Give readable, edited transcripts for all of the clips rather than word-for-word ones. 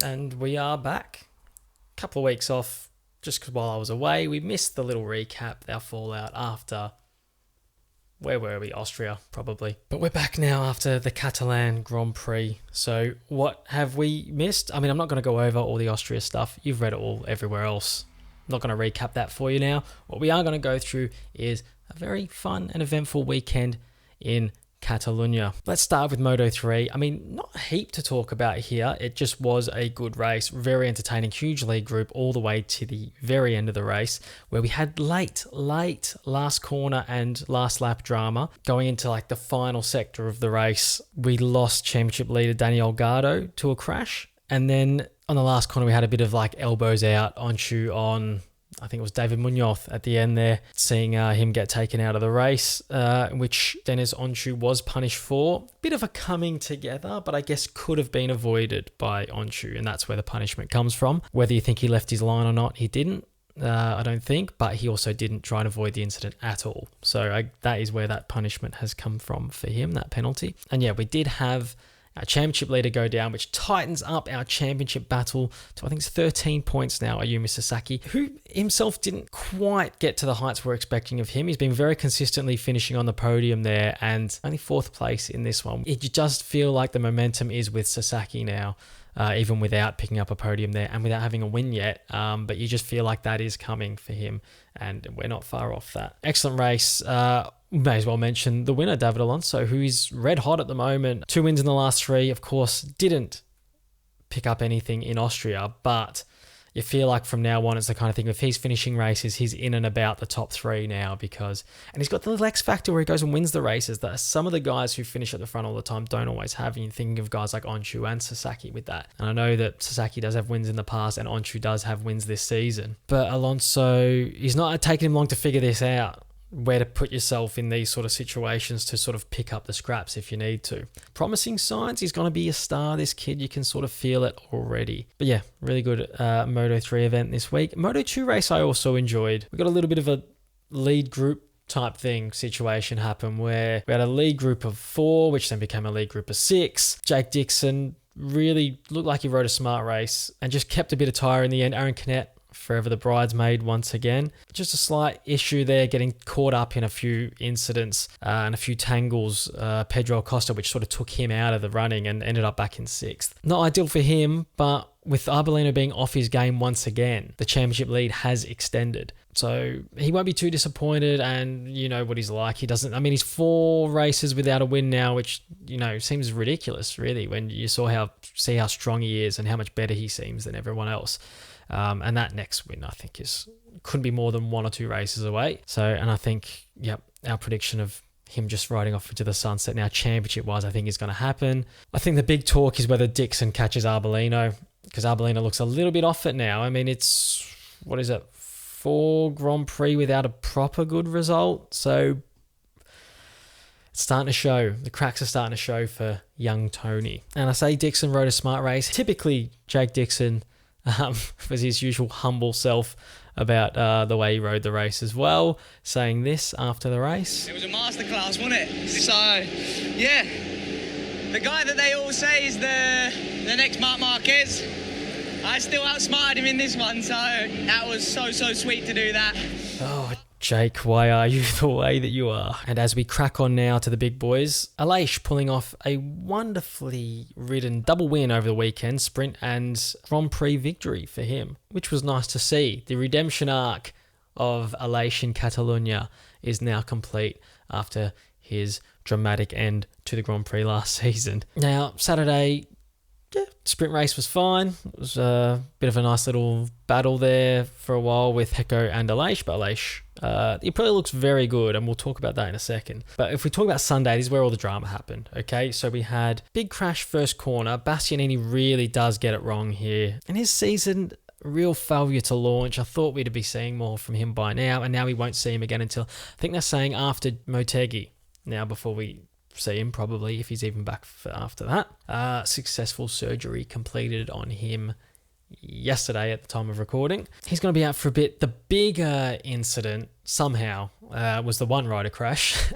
And we are back. Couple of weeks off just because while I was away. We missed the little recap, our fallout after, where were we? Austria, probably. But we're back now after the Catalan Grand Prix. So what have we missed? I mean, I'm not going to go over all the Austria stuff. You've read it all everywhere else. I'm not going to recap that for you now. What we are going to go through is a very fun and eventful weekend in Catalonia. Let's start with Moto3. I mean, not a heap to talk about here. It just was a good race, very entertaining, huge lead group all the way to the very end of the race, where we had late last corner and last lap drama. Going into like the final sector of the race, we lost championship leader Daniel Gardo to a crash. And then on the last corner, we had a bit of like elbows out on I think it was David Munoz at the end there, seeing him get taken out of the race, which Dennis Onchu was punished for. Bit of a coming together, but I guess could have been avoided by Onchu, and that's where the punishment comes from. Whether you think he left his line or not, he didn't. I don't think, but he also didn't try and avoid the incident at all. So that is where that punishment has come from for him, that penalty. And yeah, we did have our championship leader go down, which tightens up our championship battle to, I think it's 13 points now, Ayumi Sasaki, who himself didn't quite get to the heights we're expecting of him. He's been very consistently finishing on the podium there and only fourth place in this one. It just feel like the momentum is with Sasaki now, even without picking up a podium there and without having a win yet. But you just feel like that is coming for him, and we're not far off that. Excellent race. May as well mention the winner, David Alonso, who is red hot at the moment. 2 wins in the last 3. Of course, didn't pick up anything in Austria, but you feel like from now on, it's the kind of thing, if he's finishing races, he's in and about the top 3 now and he's got the little X factor where he goes and wins the races that some of the guys who finish at the front all the time don't always have. And you're thinking of guys like Onchu and Sasaki with that. And I know that Sasaki does have wins in the past and Onchu does have wins this season, but Alonso, he's not taking him long to figure this out, where to put yourself in these sort of situations to sort of pick up the scraps if you need to. Promising signs. He's going to be a star, this kid. You can sort of feel it already. But yeah, really good Moto3 event this week. Moto2 race I also enjoyed. We got a little bit of a lead group type thing situation happen where we had a lead group of 4, which then became a lead group of 6. Jake Dixon really looked like he rode a smart race and just kept a bit of tire in the end. Aaron Canet, forever the bridesmaid once again. Just a slight issue there, getting caught up in a few incidents and a few tangles. Pedro Acosta, which sort of took him out of the running and ended up back in 6th. Not ideal for him, but with Arbolino being off his game once again, the championship lead has extended. So he won't be too disappointed, and you know what he's like. He's 4 races without a win now, which, seems ridiculous really when you see how strong he is and how much better he seems than everyone else. And that next win, I think, couldn't be more than 1 or 2 races away. So, and I think, our prediction of him just riding off into the sunset now, championship-wise, I think is going to happen. I think the big talk is whether Dixon catches Arbolino, because Arbolino looks a little bit off it now. I mean, it's, 4 Grand Prix without a proper good result. So it's starting to show. The cracks are starting to show for young Tony. And I say Dixon rode a smart race. Typically, Jake Dixon was his usual humble self about the way he rode the race as well, saying this after the race. It was a masterclass, wasn't it? So, yeah, the guy that they all say is the next Marc Marquez, I still outsmarted him in this one, so that was so sweet to do that. Oh, Jake, why are you the way that you are? And as we crack on now to the big boys, Aleix pulling off a wonderfully ridden double win over the weekend, sprint and Grand Prix victory for him, which was nice to see. The redemption arc of Aleix in Catalonia is now complete after his dramatic end to the Grand Prix last season. Now, Saturday, sprint race was fine. It was a bit of a nice little battle there for a while with Hecko and Aleix, but Aleix, it probably looks very good, and we'll talk about that in a second. But if we talk about Sunday, this is where all the drama happened, okay? So we had big crash first corner. Bastianini really does get it wrong here. And his season, real failure to launch. I thought we'd be seeing more from him by now, and now we won't see him again until, I think they're saying after Motegi now, before we see him probably, if he's even back for after that. Successful surgery completed on him yesterday at the time of recording. He's going to be out for a bit. The bigger incident somehow was the one rider crash,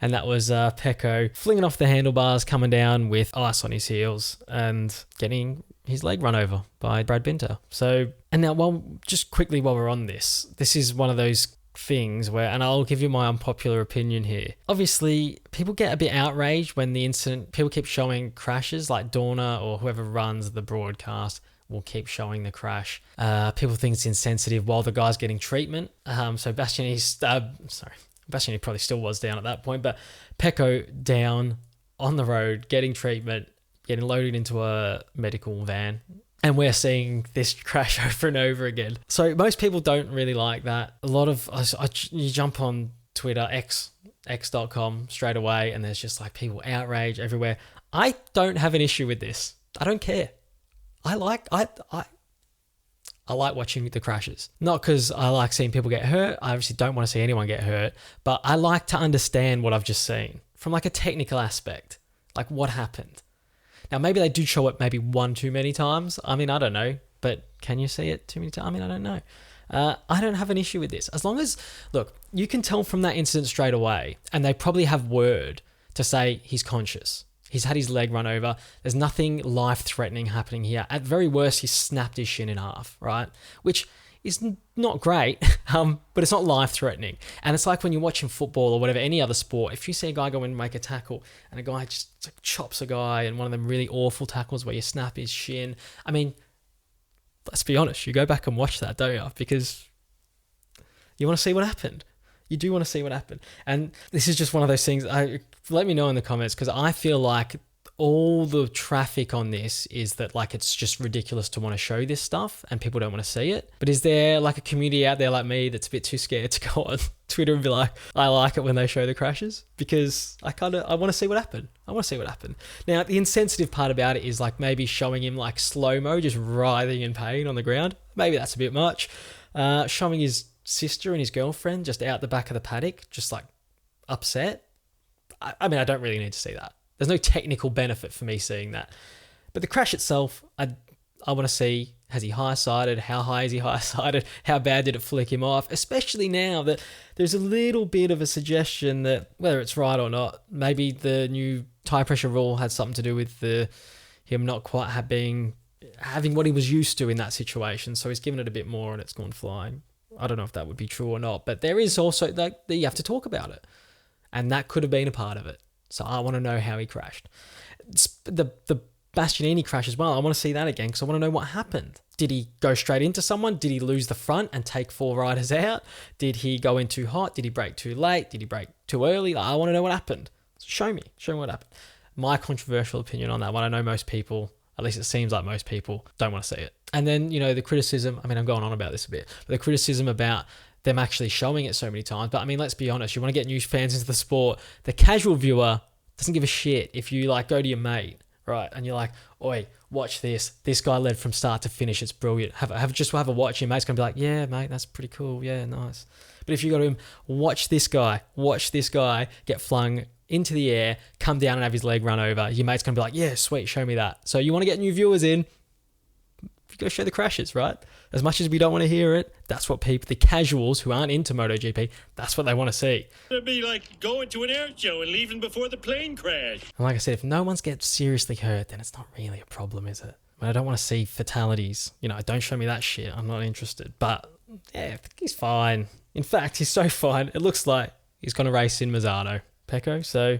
and that was Pecco flinging off the handlebars, coming down with ice on his heels and getting his leg run over by Brad Binder. So, and now just quickly while we're on this is one of those things where, and I'll give you my unpopular opinion here. Obviously, people get a bit outraged when people keep showing crashes, like Dorna or whoever runs the broadcast will keep showing the crash. People think it's insensitive while the guy's getting treatment. So Bastianini probably still was down at that point, but Pecco down on the road, getting treatment, getting loaded into a medical van. And we're seeing this crash over and over again. So most people don't really like that. A lot of you jump on Twitter, x.com straight away, and there's just like people outrage everywhere. I don't have an issue with this. I don't care. I like watching the crashes. Not because I like seeing people get hurt. I obviously don't want to see anyone get hurt, but I like to understand what I've just seen from like a technical aspect, like what happened. Now, maybe they do show it maybe one too many times. I mean, I don't know, but can you see it too many times? I mean, I don't know. I don't have an issue with this. As long as, look, you can tell from that incident straight away, and they probably have word to say he's conscious. He's had his leg run over. There's nothing life-threatening happening here. At very worst, he snapped his shin in half, right? Which is not great, but it's not life-threatening. And it's like when you're watching football or whatever, any other sport, if you see a guy go in and make a tackle and a guy just like chops a guy and one of them really awful tackles where you snap his shin, I mean, let's be honest, you go back and watch that, don't you? Because you want to see what happened. You do want to see what happened. And this is just one of those things. Let me know in the comments, because I feel like all the traffic on this is that like it's just ridiculous to want to show this stuff and people don't want to see it. But is there like a community out there like me that's a bit too scared to go on Twitter and be like, I like it when they show the crashes? Because I want to see what happened. I want to see what happened. Now, the insensitive part about it is like maybe showing him like slow-mo, just writhing in pain on the ground. Maybe that's a bit much. Showing his sister and his girlfriend just out the back of the paddock, just like upset. I mean, I don't really need to see that. There's no technical benefit for me seeing that. But the crash itself, I want to see, has he high-sided? How high is he high-sided? How bad did it flick him off? Especially now that there's a little bit of a suggestion that, whether it's right or not, maybe the new tyre pressure rule had something to do with him not quite having what he was used to in that situation. So he's given it a bit more and it's gone flying. I don't know if that would be true or not, but there is also like you have to talk about it. And that could have been a part of it. So I want to know how he crashed. The Bastianini crash as well, I want to see that again because I want to know what happened. Did he go straight into someone? Did he lose the front and take 4 riders out? Did he go in too hot? Did he brake too late? Did he brake too early? I want to know what happened. Show me what happened. My controversial opinion on that one, I know most people, at least it seems like most people, don't want to see it. And then, the criticism, I mean, I'm going on about this a bit, but the criticism about them actually showing it so many times. But I mean, let's be honest, you want to get new fans into the sport. The casual viewer doesn't give a shit if you like go to your mate, right? And you're like, oi, watch this. This guy led from start to finish. It's brilliant. Have a watch. Your mate's going to be like, yeah, mate, that's pretty cool. Yeah, nice. But if you go to him, watch this guy get flung into the air, come down and have his leg run over. Your mate's going to be like, yeah, sweet, show me that. So you want to get new viewers in, you go show the crashes, right? As much as we don't want to hear it, that's what the casuals who aren't into MotoGP, that's what they want to see. It'd be like going to an air show and leaving before the plane crashed. And like I said, if no one's gets seriously hurt, then it's not really a problem, is it? I don't want to see fatalities. Don't show me that shit. I'm not interested. But yeah, I think he's fine. In fact, he's so fine, it looks like he's going to race in Mazzano, Pecco. So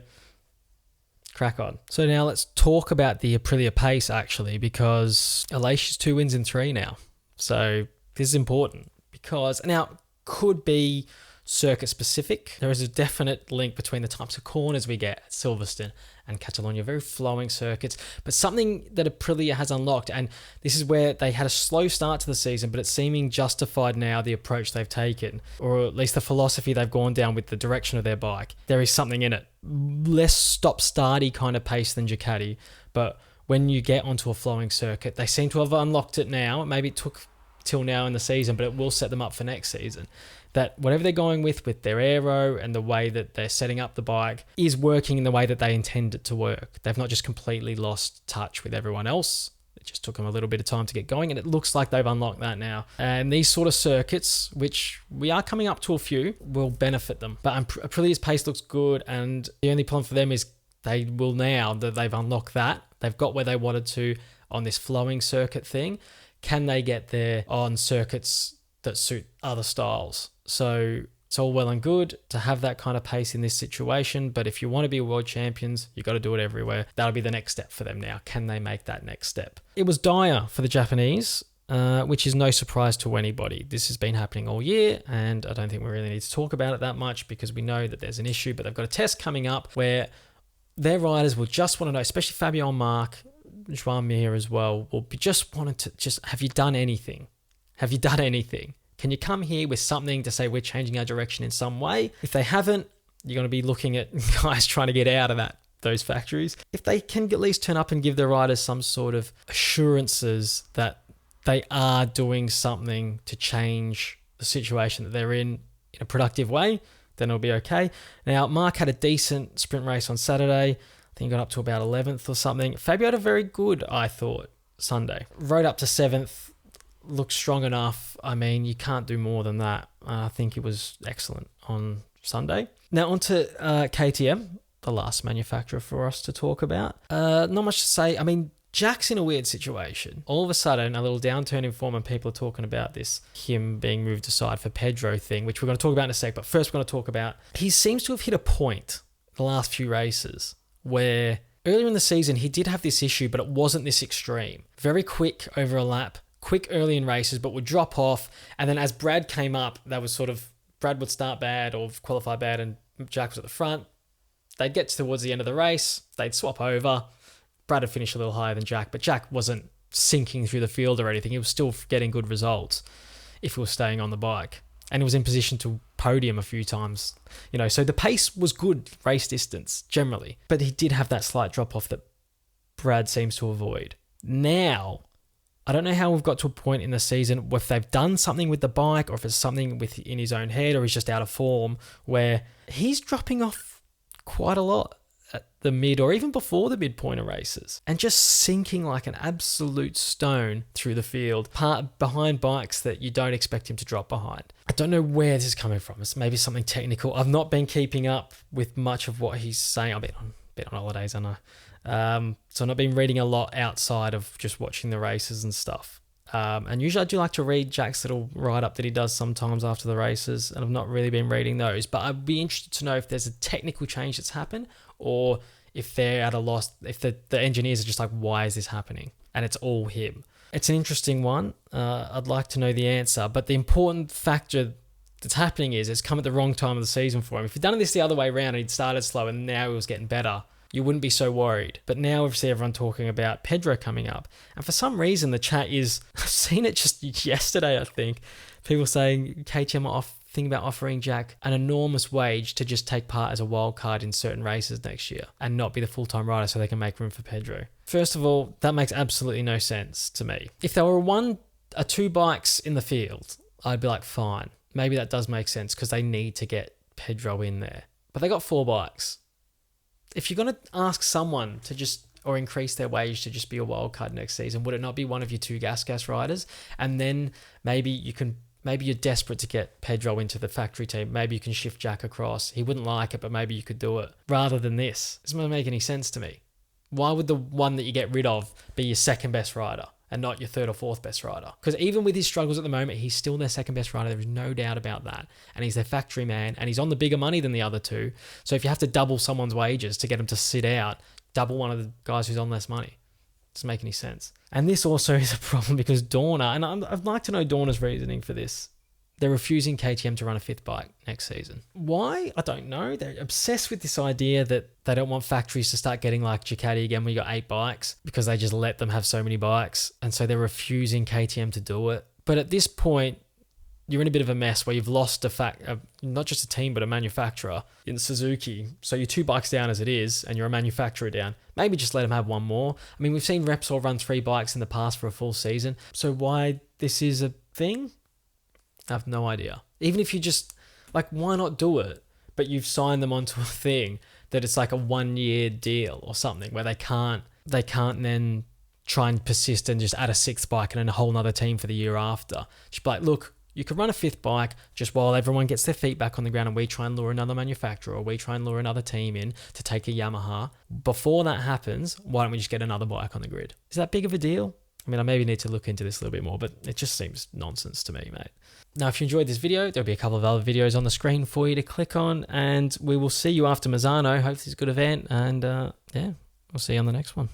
crack on. So now let's talk about the Aprilia pace, actually, because Aleix is 2 wins in 3 now. So this is important because now it could be circuit specific. There is a definite link between the types of corners we get at Silverstone and Catalonia, very flowing circuits, but something that Aprilia has unlocked, and this is where they had a slow start to the season, but it's seeming justified now, the approach they've taken, or at least the philosophy they've gone down with the direction of their bike. There is something in it. Less stop-starty kind of pace than Ducati, but when you get onto a flowing circuit, they seem to have unlocked it now. Maybe it took till now in the season, but it will set them up for next season. That whatever they're going with their aero and the way that they're setting up the bike is working in the way that they intend it to work. They've not just completely lost touch with everyone else. It just took them a little bit of time to get going, and it looks like they've unlocked that now. And these sort of circuits, which we are coming up to a few, will benefit them. But Aprilia's pace looks good, and the only problem for them is they will, now that they've unlocked that, they've got where they wanted to. on this flowing circuit thing. Can they get there on circuits that suit other styles? So it's all well and good to have that kind of pace in this situation, but if you want to be world champions, you got to do it everywhere. That'll be the next step for them now. Can they make that next step? It was dire for the Japanese, which is no surprise to anybody. This has been happening all year, and I don't think we really need to talk about it that much because we know that there's an issue, but they've got a test coming up where their riders will just want to know, especially Fabio and Mark, Joan Mir as well, will be just wanted to just, have you done anything? Have you done anything? Can you come here with something to say we're changing our direction in some way? If they haven't, you're going to be looking at guys trying to get out of those factories. If they can at least turn up and give their riders some sort of assurances that they are doing something to change the situation that they're in a productive way, then it'll be okay. Now, Mark had a decent sprint race on Saturday. I think he got up to about 11th or something. Fabio had a very good, I thought, Sunday. Rode up to 7th, looked strong enough. I mean, you can't do more than that. I think it was excellent on Sunday. Now, on to KTM, the last manufacturer for us to talk about. Not much to say. I mean, Jack's in a weird situation. All of a sudden, a little downturn in form, and people are talking about this, him being moved aside for Pedro thing, which we're going to talk about in a sec. But first, we're going to talk about, he seems to have hit a point the last few races where earlier in the season, he did have this issue, but it wasn't this extreme. Very quick over a lap, quick early in races, but would drop off. And then as Brad came up, that was sort of, Brad would start bad or qualify bad, and Jack was at the front. They'd get towards the end of the race, they'd swap over. Brad had finished a little higher than Jack, but Jack wasn't sinking through the field or anything. He was still getting good results if he was staying on the bike. And he was in position to podium a few times. So the pace was good, race distance, generally. But he did have that slight drop-off that Brad seems to avoid. Now, I don't know how we've got to a point in the season if they've done something with the bike or if it's something in his own head or he's just out of form where he's dropping off quite a lot at the mid or even before the midpoint of races and just sinking like an absolute stone through the field behind bikes that you don't expect him to drop behind. I don't know where this is coming from. It's maybe something technical. I've not been keeping up with much of what he's saying. I've been on holidays, I know. So I've not been reading a lot outside of just watching the races and stuff. And usually I do like to read Jack's little write-up that he does sometimes after the races, and I've not really been reading those. But I'd be interested to know if there's a technical change that's happened or if they're at a loss, if the engineers are just like, why is this happening? And it's all him. It's an interesting one. I'd like to know the answer. But the important factor that's happening is it's come at the wrong time of the season for him. If he'd done this the other way around and he'd started slow and now he was getting better, you wouldn't be so worried. But now we've seen everyone talking about Pedro coming up. And for some reason, the chat is, I've seen it just yesterday, I think, people saying KTM are thinking about offering Jack an enormous wage to just take part as a wild card in certain races next year and not be the full-time rider so they can make room for Pedro. First of all, that makes absolutely no sense to me. If there were two bikes in the field, I'd be like, fine. Maybe that does make sense because they need to get Pedro in there. But they got 4 bikes. If you're going to ask someone to just, or increase their wage to just be a wild card next season, would it not be one of your 2 gas riders? And then maybe you're desperate to get Pedro into the factory team. Maybe you can shift Jack across. He wouldn't like it, but maybe you could do it. Rather than this. This doesn't make any sense to me. Why would the one that you get rid of be your second best rider and not your 3rd or 4th best rider? Because even with his struggles at the moment, he's still their second best rider. There is no doubt about that. And he's their factory man, and he's on the bigger money than the other 2. So if you have to double someone's wages to get him to sit out, double one of the guys who's on less money. It doesn't make any sense. And this also is a problem because Dorna, and I'd like to know Dorna's reasoning for this. They're refusing KTM to run a 5th bike next season. Why? I don't know. They're obsessed with this idea that they don't want factories to start getting like Ducati again when you got 8 bikes because they just let them have so many bikes. And so they're refusing KTM to do it. But at this point, you're in a bit of a mess where you've lost not just a team, but a manufacturer in Suzuki. So you're 2 bikes down as it is, and you're a manufacturer down. Maybe just let them have one more. I mean, we've seen Repsol run 3 bikes in the past for a full season. So why this is a thing? I have no idea. Even if you just, why not do it? But you've signed them onto a thing that it's like a 1-year deal or something where they can't then try and persist and just add a 6th bike and then a whole nother team for the year after. Just be like, look, You could run a 5th bike just while everyone gets their feet back on the ground and we try and lure another manufacturer or we try and lure another team in to take a Yamaha. Before that happens, why don't we just get another bike on the grid? Is that big of a deal? I mean, I maybe need to look into this a little bit more, but it just seems nonsense to me, mate. Now, if you enjoyed this video, there'll be a couple of other videos on the screen for you to click on, and we will see you after Misano. Hopefully it's a good event, and yeah, we'll see you on the next one.